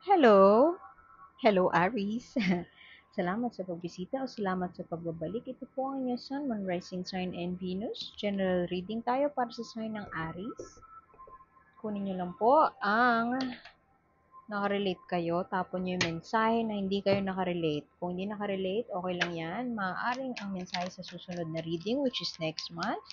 Hello! Hello, Aries! Salamat sa pagbisita o salamat sa pagbabalik. Ito po ang inyong Sun, Moon, Rising Sign, and Venus. General reading tayo para sa sign ng Aries. Kunin nyo lang po ang nakarelate kayo. Tapon nyo yung mensahe na hindi kayo nakarelate. Kung hindi nakarelate, okay lang yan. Maaaring ang mensahe sa susunod na reading, which is next month,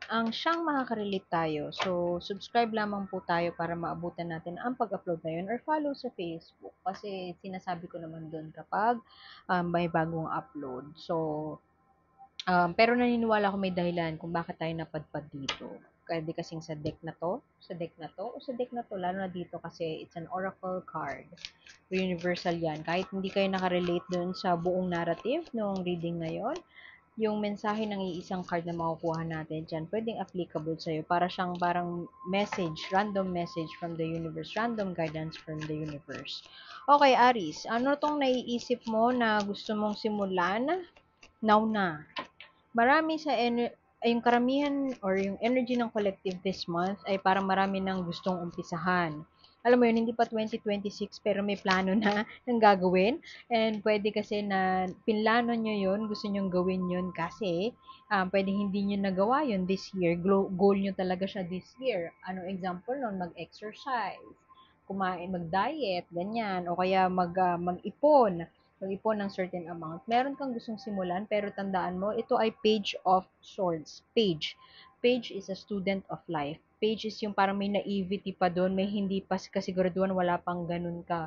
ang siyang makaka-relate tayo. So, subscribe lamang po tayo para maabutan natin ang pag-upload na yun or follow sa Facebook. Kasi sinasabi ko naman doon kapag may bagong upload. So, pero naniniwala ako may dahilan kung bakit tayo napadpad dito. Kaya di kasing sa deck na to, lalo na dito kasi it's an oracle card. Universal yan. Kahit hindi kayo nakarelate doon sa buong narrative ng reading na yon, yung mensahe ng iisang card na makukuha natin dyan, pwedeng applicable sa'yo. Para siyang parang message, random message from the universe, random guidance from the universe. Okay, Aries, ano tong naiisip mo na gusto mong simulan? Now na. Marami sa ay yung karamihan or yung energy ng collective this month ay parang marami nang gustong umpisahan. Alam mo yun, hindi pa 2026 pero may plano na ng gagawin. And pwede kasi na pinlano nyo yun, gusto nyong gawin yun kasi pwede hindi nyo nagawa yun this year. Goal nyo talaga siya this year. Ano example nun? Mag-exercise, kumain, mag-diet, ganyan. O kaya mag-ipon ng certain amount. Meron kang gustong simulan, pero tandaan mo, ito ay Page of Swords. Page is a student of life. Page is yung parang may naivety pa doon, may hindi pa kasiguraduhan, wala pang ganun ka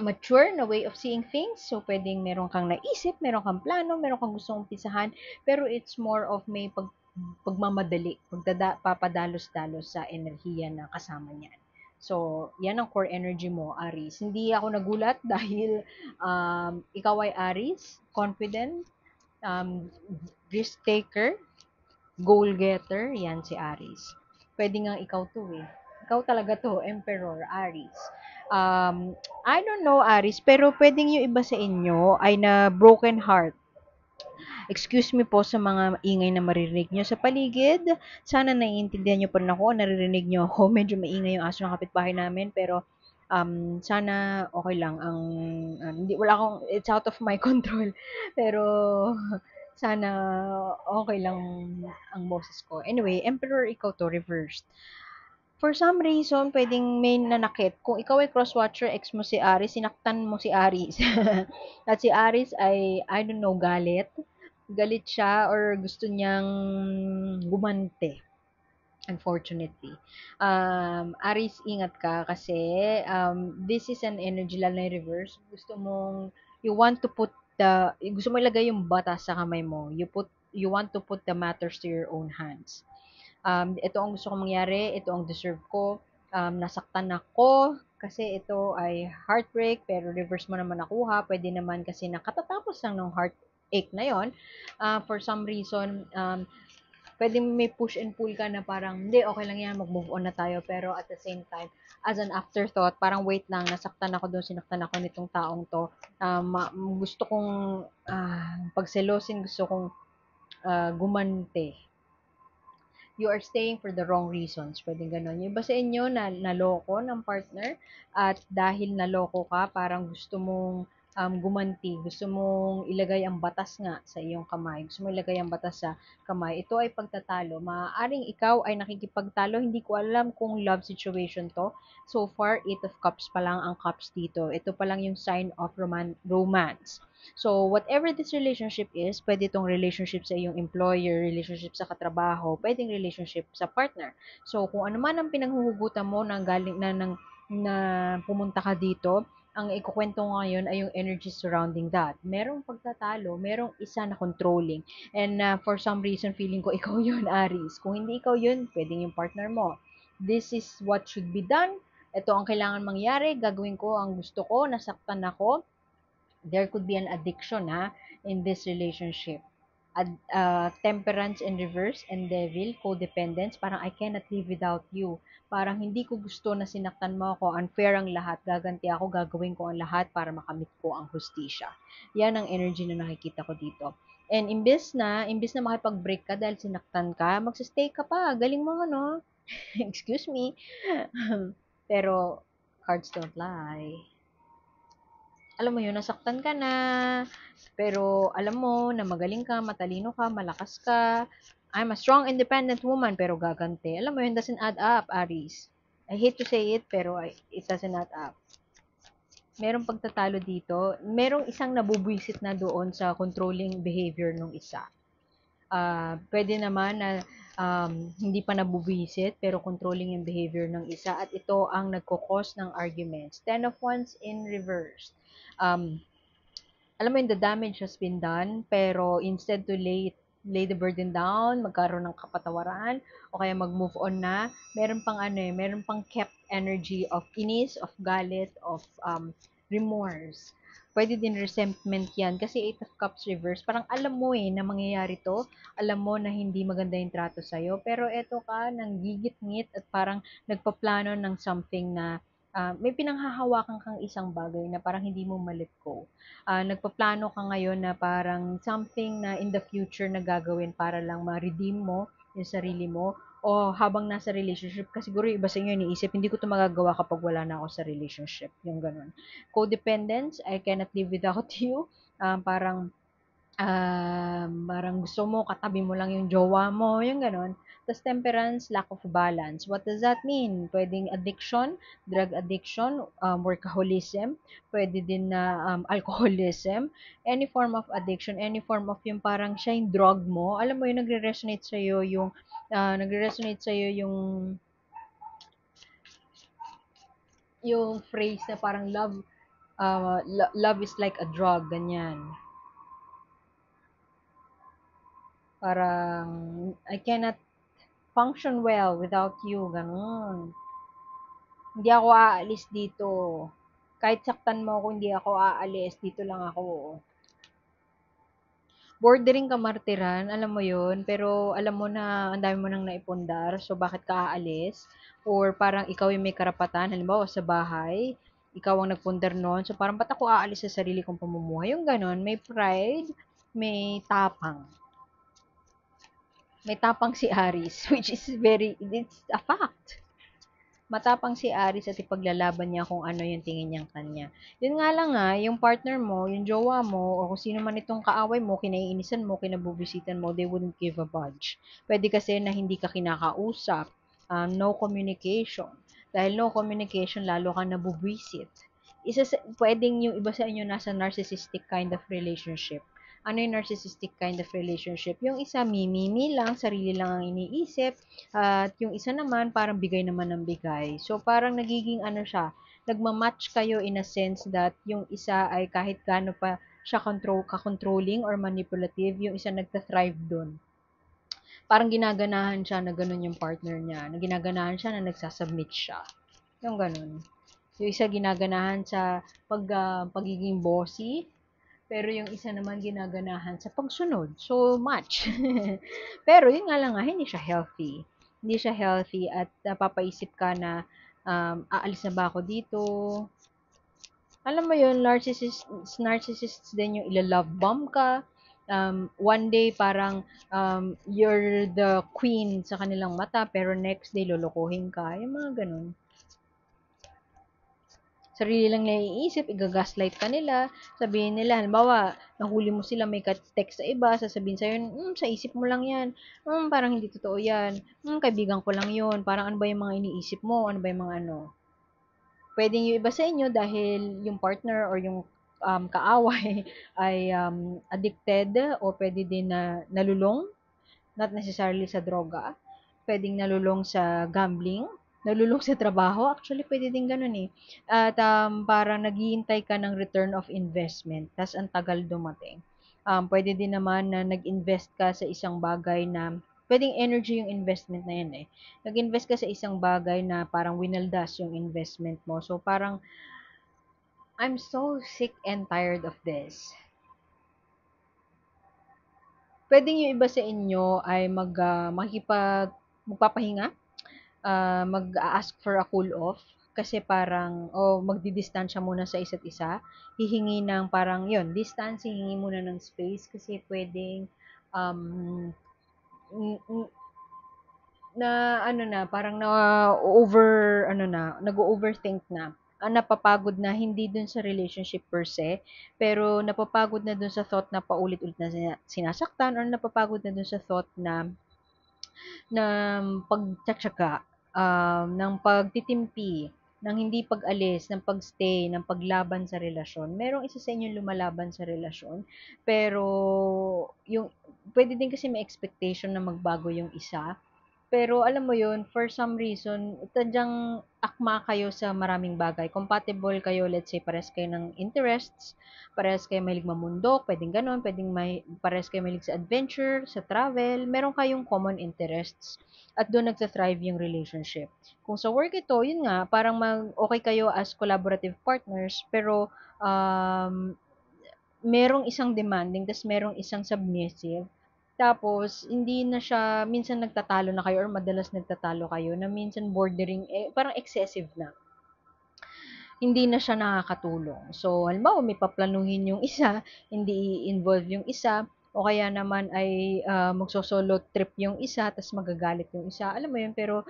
mature na way of seeing things. So, pwedeng meron kang naisip, meron kang plano, meron kang gustong umpisahan, pero it's more of may pagmamadali, papadalos-dalos sa enerhiya na kasama niyan. So, yan ang core energy mo, Aries. Hindi ako nagulat dahil ikaw ay Aries, confident, um, risk taker, goal getter, yan si Aries. Pwede nga ikaw to eh. Ikaw talaga to, Emperor, Aries. I don't know, Aries, pero pwedeng yung iba sa inyo ay na broken heart. Excuse me po sa mga ingay na maririnig nyo sa paligid. Sana naiintindihan nyo pa rin ako, naririnig nyo ako. Medyo maingay yung aso ng kapitbahay namin, pero sana okay lang. Hindi, wala akong, it's out of my control. Pero sana okay lang ang boses ko. Anyway, Emperor, ikaw to, reversed. For some reason, pwedeng may nanakit. Kung ikaw ay crosswatcher, ex mo si Aris, sinaktan mo si Aris. At si Aris ay, I don't know, galit. Galit siya or gusto niyang gumante. Unfortunately. Aris, ingat ka kasi this is an energy lalo na reverse. You want to put gusto mo ilagay yung bata sa kamay mo. You want to put the matters to your own hands. Ito ang gusto kong mangyari, ito ang deserve ko, nasaktan ako, kasi ito ay heartbreak, pero reverse mo naman nakuha, pwede naman kasi nakatatapos lang ng heartache na yon. For some reason, pwede may push and pull ka na parang, hindi, okay lang yan, mag-move on na tayo, pero at the same time, as an afterthought, parang wait lang, nasaktan ako doon, sinaktan ako nitong taong to, gusto kong pagselosin, gusto kong gumante, you are staying for the wrong reasons. Pwedeng ganun. Yung iba sa inyo na naloko ng partner at dahil naloko ka, parang gusto mong gumanti, gusto mong ilagay ang batas nga sa iyong kamay, gusto mong ilagay ang batas sa kamay. Ito ay pagtatalo. Maaaring ikaw ay nakikipagtalo, hindi ko alam kung love situation to. So far, 8 of Cups pa lang ang cups dito. Ito pa lang yung sign of romance. So, whatever this relationship is, pwede itong relationship sa iyong employer, relationship sa katrabaho, pwedeng relationship sa partner. So, kung ano man ang pinanghuhugutan mo na galing na pumunta ka dito, ang ikukwento ko ngayon ay yung energy surrounding that. Merong pagtatalo, merong isa na controlling. And for some reason, feeling ko ikaw yun, Aries. Kung hindi ikaw yun, pwedeng yung partner mo. This is what should be done. Ito ang kailangan mangyari. Gagawin ko ang gusto ko. Nasaktan ako, there could be an addiction in this relationship. Temperance in reverse and devil, codependence, parang I cannot live without you. Parang hindi ko gusto na sinaktan mo ako, unfair ang lahat, gaganti ako, gagawin ko ang lahat para makamit ko ang hustisya. Yan ang energy na nakikita ko dito. And imbes na makipag-break ka dahil sinaktan ka, magsistay ka pa, galing mo ano, excuse me. Pero cards don't lie. Alam mo yun, nasaktan ka na, pero alam mo na magaling ka, matalino ka, malakas ka. I'm a strong, independent woman, pero gaganti. Alam mo yun, doesn't add up, Aries. I hate to say it, pero it doesn't add up. Merong pagtatalo dito. Merong isang nabubwisit na doon sa controlling behavior ng isa. Pwede naman na hindi pa nabubwisit, pero controlling yung behavior ng isa. At ito ang nagkukos ng arguments. Ten of Wands in reverse. Um, Alam mo yun, the damage has been done, pero instead to lay the burden down, magkaroon ng kapatawaran, o kaya mag-move on na, meron pang kept energy of inis, of galit, of remorse. Pwede din resentment yan, kasi Eight of Cups reverse, parang alam mo na mangyayari to, alam mo na hindi maganda yung trato sa'yo, pero eto ka, nang gigit-ngit at parang nagpaplano ng something na may pinanghahawakan kang isang bagay na parang hindi mo ma-let go. Nagpaplano ka ngayon na parang something na in the future na gagawin para lang ma-redeem mo yung sarili mo o habang nasa relationship kasi siguro iba sa inyo iniisip hindi ko to magagawa kapag wala na ako sa relationship yung ganun codependence I cannot live without you parang gusto mo, katabi mo lang yung jowa mo, yung gano'n. Tapos temperance, lack of balance. What does that mean? Pwedeng addiction, drug addiction, workaholism, pwede din na alcoholism, any form of addiction, any form of yung parang siya yung drug mo. Alam mo yung nagre-resonate sa'yo yung phrase na parang love is like a drug, ganyan. Parang, I cannot function well without you, ganun. Hindi ako aalis dito. Kahit saktan mo ako, hindi ako aalis. Dito lang ako. Bordering kamartiran, alam mo yun, pero alam mo na ang dami mo nang naipundar, so bakit ka aalis? Or parang ikaw yung may karapatan, halimbawa sa bahay, ikaw ang nagpundar noon, so parang ba't ako aalis sa sarili kong pamumuhay? Yung ganon, may pride, may tapang. May tapang si Aris, which is it's a fact. Matapang si Aris at ipaglalaban niya kung ano yung tingin niyang kanya. Yun nga lang nga, yung partner mo, yung jowa mo, o kung sino man itong kaaway mo, kinaiinisan mo, kinabubisitan mo, they wouldn't give a budge. Pwede kasi na hindi ka kinakausap, no communication. Dahil no communication, lalo ka nabubwisit. Pwedeng yung iba sa inyo nasa narcissistic kind of relationship. Ano yung narcissistic kind of relationship? Yung isa, mimimi lang, sarili lang ang iniisip, at yung isa naman, parang bigay naman ng bigay. So, parang nagiging ano siya, nagmamatch kayo in a sense that yung isa ay kahit gaano pa siya ka-controlling or manipulative, yung isa nagta-thrive dun. Parang ginaganahan siya na ganun yung partner niya, na ginaganahan siya na nagsasubmit siya. Yung ganun. Yung isa ginaganahan sa pagiging bossy, pero yung isa naman ginaganahan sa pagsunod. So, match. Pero yun nga lang nga, hindi siya healthy. Hindi siya healthy at napapaisip ka na aalis na ba ako dito? Alam mo yun, narcissists din yung ila-love bomb ka. One day parang you're the queen sa kanilang mata, pero next day lolokohin ka. Yung mga ganun. Sarili lang naiisip, i-gaslight ka nila, sabihin nila, halimbawa, nahuli mo sila may text sa iba, sasabihin sa'yo, sa isip mo lang yan, parang hindi totoo yan, kaibigan ko lang yun, parang ano ba yung mga iniisip mo, ano ba yung mga ano. Pwedeng yung iba sa inyo dahil yung partner or yung kaaway ay addicted o pwede din na nalulong, not necessarily sa droga, pwedeng nalulong sa gambling, nalulong sa trabaho, actually pwede din ganun eh. At parang naghihintay ka ng return of investment, tas ang tagal dumating. Pwede din naman na nag-invest ka sa isang bagay na, pwedeng energy yung investment na yan eh. Nag-invest ka sa isang bagay na parang winaldas yung investment mo. So parang, I'm so sick and tired of this. Pwedeng yung iba sa inyo ay magpapahinga, mag-ask for a cool off kasi parang magdidistansya muna sa isa't isa, hihingi ng parang yon distance, hihingi muna ng space kasi pwedeng um, n- n- na ano na parang na over ano na nag-overthink na napapagod na hindi dun sa relationship per se, pero napapagod na dun sa thought na paulit-ulit na sinasaktan or napapagod na dun sa thought na ng pagtiyatiyaga, ng pagtitimpi, ng hindi pag-alis, ng pag-stay, ng paglaban sa relasyon. Merong isa sa inyo lumalaban sa relasyon, pero yung pwede din kasi may expectation na magbago yung isa. Pero alam mo yun, for some reason, tadyang akma kayo sa maraming bagay. Compatible kayo, let's say, pares kayo ng interests, pares kayo mahilig mamundok, pwedeng ganun, pwedeng pares kayo mahilig sa adventure, sa travel, meron kayong common interests. At doon nagsa-thrive yung relationship. Kung sa work ito, yun nga, parang okay kayo as collaborative partners, pero merong isang demanding, tas merong isang submissive. Tapos, hindi na siya, minsan nagtatalo na kayo or madalas nagtatalo kayo na minsan bordering, parang excessive na. Hindi na siya nakakatulong. So, halimbawa, may paplanuhin yung isa, hindi i-involve yung isa, o kaya naman ay magso-solo trip yung isa, tas magagalit yung isa. Alam mo yun, pero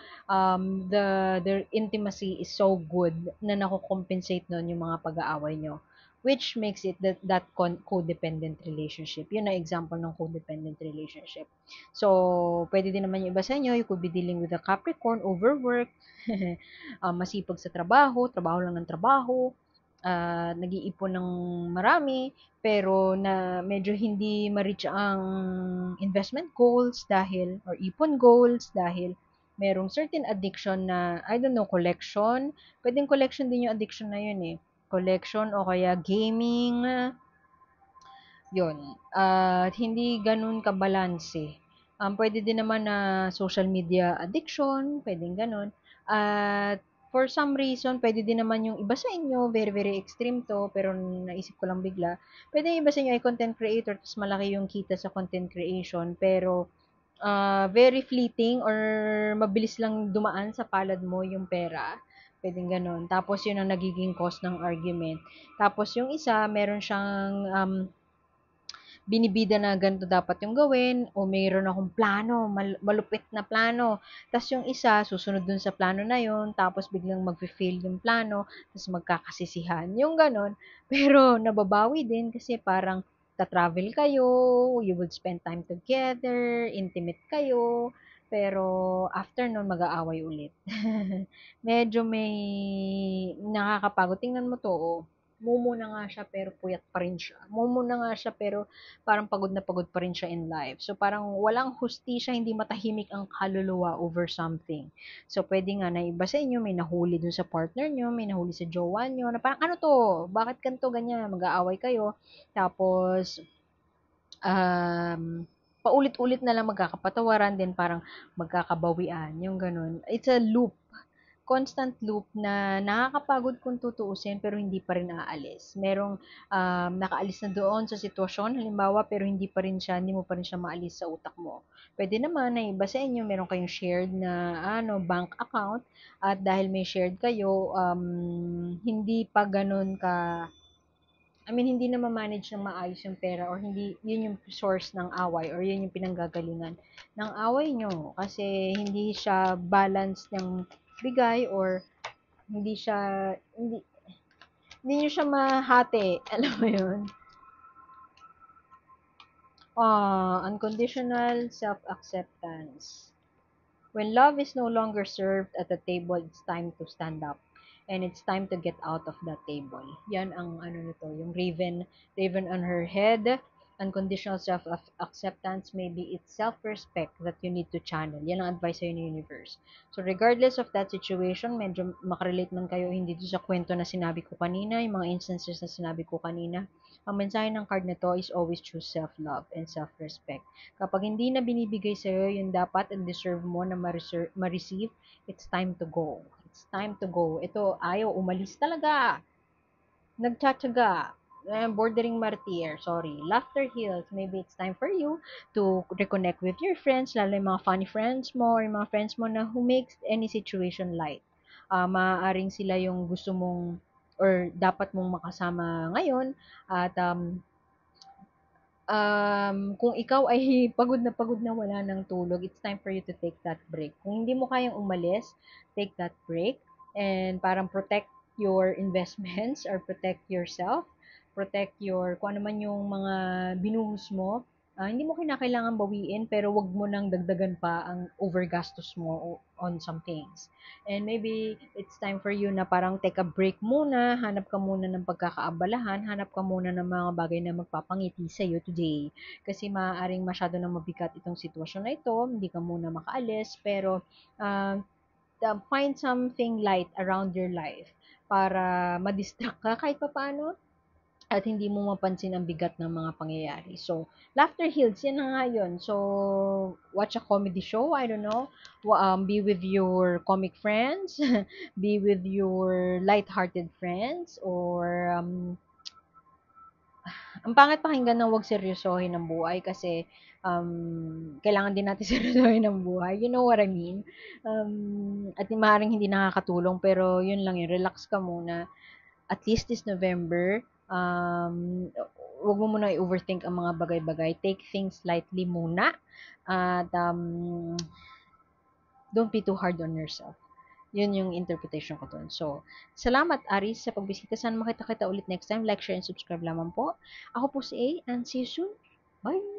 the intimacy is so good na nakocompensate nun yung mga pag-aaway nyo. Which makes it that codependent relationship. Yun ang example ng codependent relationship. So, pwede din naman yung iba sa inyo, you could be dealing with a Capricorn, overwork, masipag sa trabaho, trabaho lang ng trabaho, nag-iipon ng marami, pero na medyo hindi ma-reach ang investment goals dahil, or ipon goals dahil merong certain addiction na, I don't know, collection. Pwedeng collection din yung addiction na yun eh. Collection o kaya gaming, yun. At hindi ganun kabalanse. Pwede din naman na social media addiction, pwedeng ganun. At for some reason, pwede din naman yung iba sa inyo, very, very extreme to, pero naisip ko lang bigla. Pwede yung iba sa inyo ay content creator, tapos malaki yung kita sa content creation, pero very fleeting or mabilis lang dumaan sa palad mo yung pera. Pwedeng ganun. Tapos yun ang nagiging cause ng argument. Tapos yung isa, meron siyang binibida na ganito dapat yung gawin o mayroon akong plano, malupit na plano. Tapos yung isa, susunod dun sa plano na yun, tapos biglang mag-fail yung plano, tapos magkakasisihan. Yung ganon. Pero nababawi din kasi parang ta-travel kayo, you would spend time together, intimate kayo, pero after nun, mag-aaway ulit. Medyo may nakakapagod. Tingnan mo to, oh. Mumu na nga siya pero puyat pa rin siya. Mumu na nga siya pero parang pagod na pagod pa rin siya in life. So parang walang hustisya, hindi matahimik ang kaluluwa over something. So pwede nga na iba sa inyo, may nahuli dun sa partner nyo, may nahuli sa jowa nyo, na parang ano to, bakit ganito, ganyan, mag-aaway kayo. Tapos, paulit-ulit na lang magkakapatawaran, din parang magkakabawian, yung ganun. It's a loop, constant loop na nakakapagod kung tutuusin pero hindi pa rin aalis. Merong nakaalis na doon sa sitwasyon, halimbawa, pero hindi mo pa rin siya maalis sa utak mo. Pwede naman na iba sa inyo, meron kayong shared na bank account at dahil may shared kayo, hindi pa ganun ka hindi na ma-manage ng maayos yung pera or hindi yun yung source ng away or yun yung pinanggagalingan ng away nyo kasi hindi siya balance ng bigay or hindi siya hindi hindi nyo siya mahati. Alam mo yun? Unconditional self-acceptance. When love is no longer served at the table, it's time to stand up. And it's time to get out of that table. Yan ang nito, yung raven on her head. Unconditional self-acceptance, maybe it's self-respect that you need to channel. Yan ang advice sa'yo ng universe. So regardless of that situation, medyo makarelate man kayo hindi dito sa kwento na sinabi ko kanina, yung mga instances na sinabi ko kanina, ang mensahe ng card nito is always choose self-love and self-respect. Kapag hindi na binibigay sa'yo yung dapat and deserve mo na ma-receive, it's time to go. It's time to go. Ito, ayaw, umalis talaga. Nagtsatsaga. Bordering martyr, sorry. Laughter heals. Maybe it's time for you to reconnect with your friends, lalo yung mga funny friends mo, or yung mga friends mo na who makes any situation light. Maaaring sila yung gusto mong or dapat mong makasama ngayon at kung ikaw ay pagod na wala ng tulog, it's time for you to take that break. Kung hindi mo kayang umalis, take that break and parang protect your investments or protect yourself, protect your, kung ano man yung mga binuhos mo. Hindi mo kinakailangan bawiin, pero wag mo nang dagdagan pa ang overgastos mo on some things. And maybe it's time for you na parang take a break muna, hanap ka muna ng pagkakaabalahan, hanap ka muna ng mga bagay na magpapangiti sa iyo today. Kasi maaaring masyado na mabigat itong sitwasyon na ito, hindi ka muna makaalis, pero uh, find something light around your life para ma-distract ka kahit papaano at hindi mo mapansin ang bigat ng mga pangyayari. So, laughter heals, yan na nga yun. So, watch a comedy show, I don't know, be with your comic friends, be with your light-hearted friends, or ang pangit pakinggan ng wag seryosohin ang buhay kasi kailangan din natin seryosohin ang buhay. You know what I mean? At maaaring hindi nakakatulong pero yun lang yun, relax ka muna. At least this November, wag mo muna i-overthink ang mga bagay-bagay. Take things lightly muna. At don't be too hard on yourself. Yun yung interpretation ko dun. So, salamat Aris sa pagbisita. Sana makita kita ulit next time. Like, share, and subscribe lamang po. Ako po si A and see you soon. Bye!